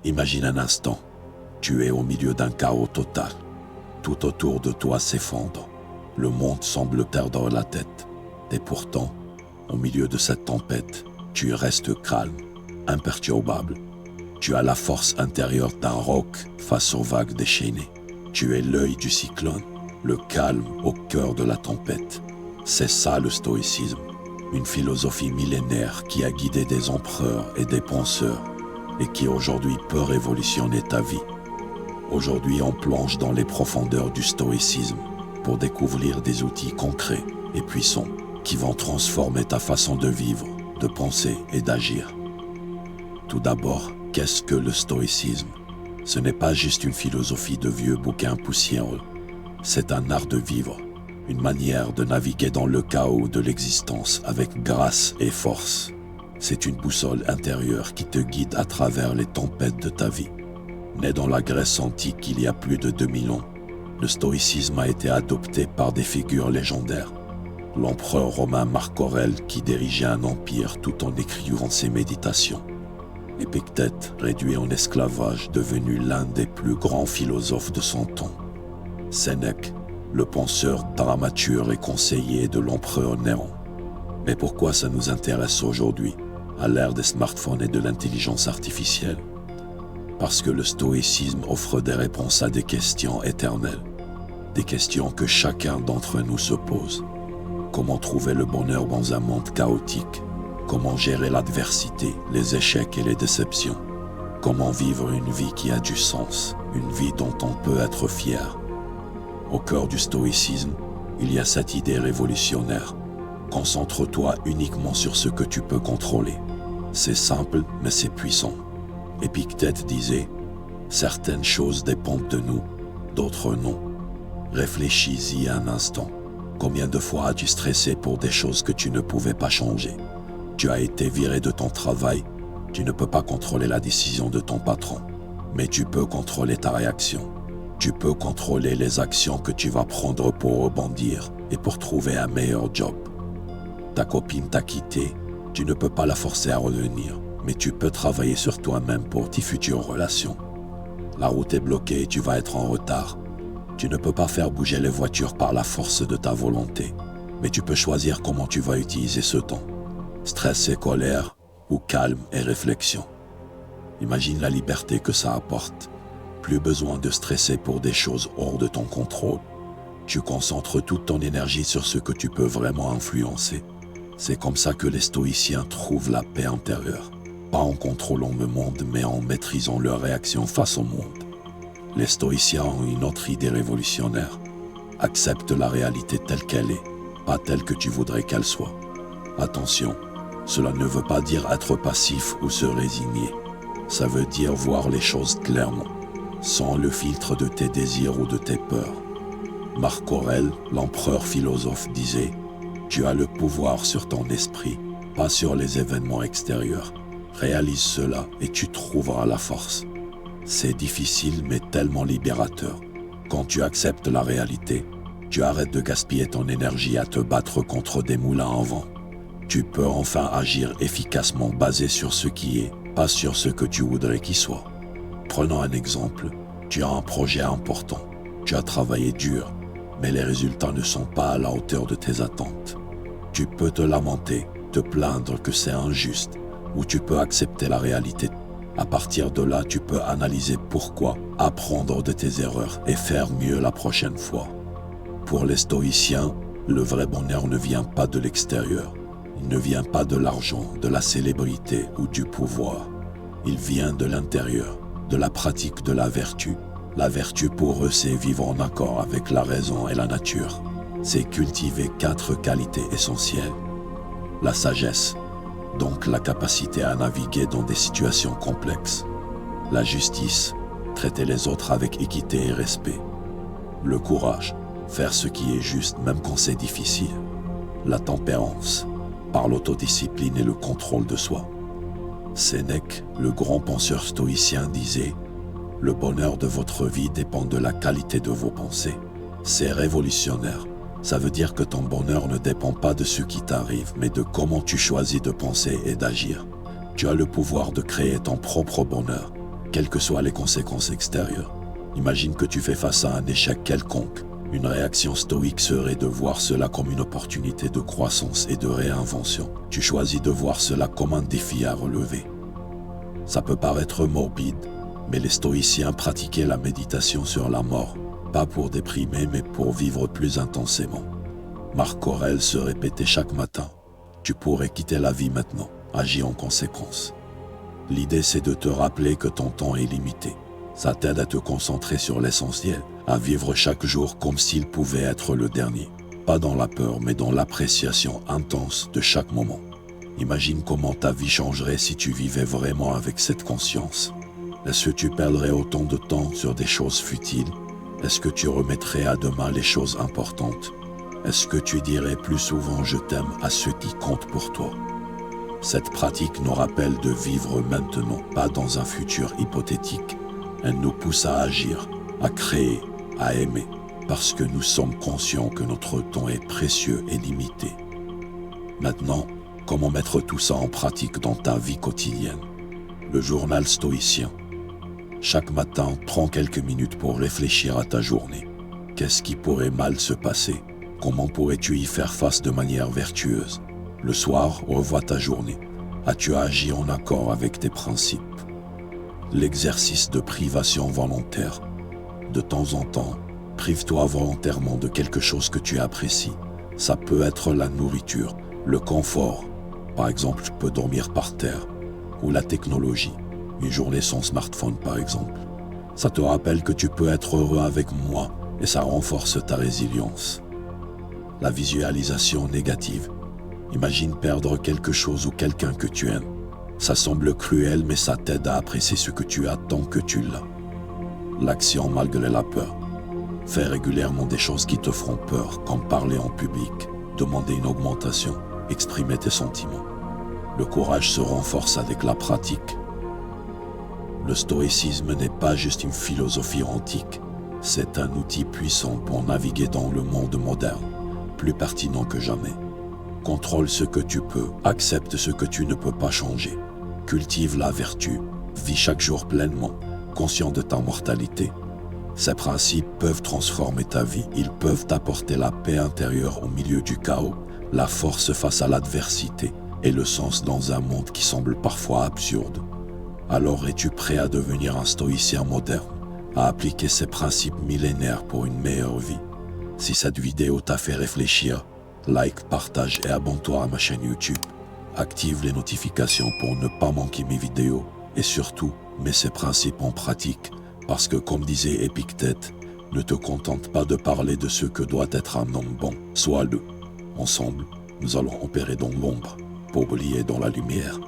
Imagine un instant, tu es au milieu d'un chaos total. Tout autour de toi s'effondre. Le monde semble perdre la tête. Et pourtant, au milieu de cette tempête, tu restes calme, imperturbable. Tu as la force intérieure d'un roc face aux vagues déchaînées. Tu es l'œil du cyclone, le calme au cœur de la tempête. C'est ça le stoïcisme, une philosophie millénaire qui a guidé des empereurs et des penseurs et qui aujourd'hui peut révolutionner ta vie. Aujourd'hui, on plonge dans les profondeurs du stoïcisme pour découvrir des outils concrets et puissants qui vont transformer ta façon de vivre, de penser et d'agir. Tout d'abord, qu'est-ce que le stoïcisme? Ce n'est pas juste une philosophie de vieux bouquins poussiéreux. C'est un art de vivre, une manière de naviguer dans le chaos de l'existence avec grâce et force. C'est une boussole intérieure qui te guide à travers les tempêtes de ta vie. Né dans la Grèce antique il y a plus de 2000 ans, le stoïcisme a été adopté par des figures légendaires. L'empereur romain Marc Aurèle qui dirigeait un empire tout en écrivant ses méditations. Épictète, réduit en esclavage, devenu l'un des plus grands philosophes de son temps. Sénèque, le penseur, dramaturge et conseiller de l'empereur Néron. Mais pourquoi ça nous intéresse aujourd'hui, à l'ère des smartphones et de l'intelligence artificielle? Parce que le stoïcisme offre des réponses à des questions éternelles, des questions que chacun d'entre nous se pose. Comment trouver le bonheur dans un monde chaotique? Comment gérer l'adversité, les échecs et les déceptions? Comment vivre une vie qui a du sens, une vie dont on peut être fier? Au cœur du stoïcisme, il y a cette idée révolutionnaire. Concentre-toi uniquement sur ce que tu peux contrôler. C'est simple, mais c'est puissant. Épictète disait « Certaines choses dépendent de nous, d'autres non. » Réfléchis-y un instant. Combien de fois as-tu stressé pour des choses que tu ne pouvais pas changer? Tu as été viré de ton travail, tu ne peux pas contrôler la décision de ton patron, mais tu peux contrôler ta réaction. Tu peux contrôler les actions que tu vas prendre pour rebondir et pour trouver un meilleur job. Ta copine t'a quitté, tu ne peux pas la forcer à revenir, mais tu peux travailler sur toi-même pour tes futures relations. La route est bloquée et tu vas être en retard. Tu ne peux pas faire bouger les voitures par la force de ta volonté, mais tu peux choisir comment tu vas utiliser ce temps. Stress et colère, ou calme et réflexion. Imagine la liberté que ça apporte. Plus besoin de stresser pour des choses hors de ton contrôle. Tu concentres toute ton énergie sur ce que tu peux vraiment influencer. C'est comme ça que les stoïciens trouvent la paix intérieure. Pas en contrôlant le monde, mais en maîtrisant leurs réactions face au monde. Les stoïciens ont une autre idée révolutionnaire. Accepte la réalité telle qu'elle est, pas telle que tu voudrais qu'elle soit. Attention, cela ne veut pas dire être passif ou se résigner. Ça veut dire voir les choses clairement, sans le filtre de tes désirs ou de tes peurs. Marc Aurèle, l'empereur philosophe, disait « Tu as le pouvoir sur ton esprit, pas sur les événements extérieurs. Réalise cela et tu trouveras la force. » C'est difficile mais tellement libérateur. Quand tu acceptes la réalité, tu arrêtes de gaspiller ton énergie à te battre contre des moulins en vent. Tu peux enfin agir efficacement basé sur ce qui est, pas sur ce que tu voudrais qu'il soit. Prenons un exemple, tu as un projet important, tu as travaillé dur, mais les résultats ne sont pas à la hauteur de tes attentes. Tu peux te lamenter, te plaindre que c'est injuste, ou tu peux accepter la réalité. À partir de là, tu peux analyser pourquoi, apprendre de tes erreurs et faire mieux la prochaine fois. Pour les stoïciens, le vrai bonheur ne vient pas de l'extérieur. Il ne vient pas de l'argent, de la célébrité ou du pouvoir. Il vient de l'intérieur, de la pratique de la vertu. La vertu pour eux, c'est vivre en accord avec la raison et la nature. C'est cultiver 4 qualités essentielles. La sagesse, donc la capacité à naviguer dans des situations complexes. La justice, traiter les autres avec équité et respect. Le courage, faire ce qui est juste même quand c'est difficile. La tempérance, par l'autodiscipline et le contrôle de soi. Sénèque, le grand penseur stoïcien, disait « Le bonheur de votre vie dépend de la qualité de vos pensées. » C'est révolutionnaire. Ça veut dire que ton bonheur ne dépend pas de ce qui t'arrive, mais de comment tu choisis de penser et d'agir. Tu as le pouvoir de créer ton propre bonheur. quelles que soient les conséquences extérieures. Imagine que tu fais face à un échec quelconque. Une réaction stoïque serait de voir cela comme une opportunité de croissance et de réinvention. Tu choisis de voir cela comme un défi à relever. Ça peut paraître morbide, mais les stoïciens pratiquaient la méditation sur la mort, pas pour déprimer mais pour vivre plus intensément. Marc Aurèle se répétait chaque matin: tu pourrais quitter la vie maintenant, agis en conséquence. L'idée c'est de te rappeler que ton temps est limité. Ça t'aide à te concentrer sur l'essentiel, à vivre chaque jour comme s'il pouvait être le dernier. Pas dans la peur, mais dans l'appréciation intense de chaque moment. Imagine comment ta vie changerait si tu vivais vraiment avec cette conscience. Est-ce que tu perdrais autant de temps sur des choses futiles? Est-ce que tu remettrais à demain les choses importantes? Est-ce que tu dirais plus souvent « je t'aime » à ceux qui comptent pour toi? Cette pratique nous rappelle de vivre maintenant, pas dans un futur hypothétique. Elle nous pousse à agir, à créer, à aimer, parce que nous sommes conscients que notre temps est précieux et limité. Maintenant, comment mettre tout ça en pratique dans ta vie quotidienne? Le journal stoïcien. Chaque matin, prends quelques minutes pour réfléchir à ta journée. Qu'est-ce qui pourrait mal se passer? Comment pourrais-tu y faire face de manière vertueuse? Le soir, revois ta journée. As-tu agi en accord avec tes principes? L'exercice de privation volontaire. De temps en temps, prive-toi volontairement de quelque chose que tu apprécies. Ça peut être la nourriture, le confort. Par exemple, tu peux dormir par terre. Ou la technologie. Une journée sans smartphone, par exemple. Ça te rappelle que tu peux être heureux avec moi et ça renforce ta résilience. La visualisation négative. Imagine perdre quelque chose ou quelqu'un que tu aimes. Ça semble cruel, mais ça t'aide à apprécier ce que tu as tant que tu l'as. L'action malgré la peur. Fais régulièrement des choses qui te feront peur, comme parler en public, demander une augmentation, exprimer tes sentiments. Le courage se renforce avec la pratique. Le stoïcisme n'est pas juste une philosophie antique, c'est un outil puissant pour naviguer dans le monde moderne, plus pertinent que jamais. Contrôle ce que tu peux, accepte ce que tu ne peux pas changer. Cultive la vertu, vis chaque jour pleinement, conscient de ta mortalité. Ces principes peuvent transformer ta vie, ils peuvent t'apporter la paix intérieure au milieu du chaos, la force face à l'adversité et le sens dans un monde qui semble parfois absurde. Alors es-tu prêt à devenir un stoïcien moderne, à appliquer ces principes millénaires pour une meilleure vie? Si cette vidéo t'a fait réfléchir, like, partage et abonne-toi à ma chaîne YouTube. Active les notifications pour ne pas manquer mes vidéos et surtout, mets ces principes en pratique parce que comme disait Épictète, ne te contente pas de parler de ce que doit être un homme bon, sois-le. Ensemble, nous allons opérer dans l'ombre pour briller dans la lumière.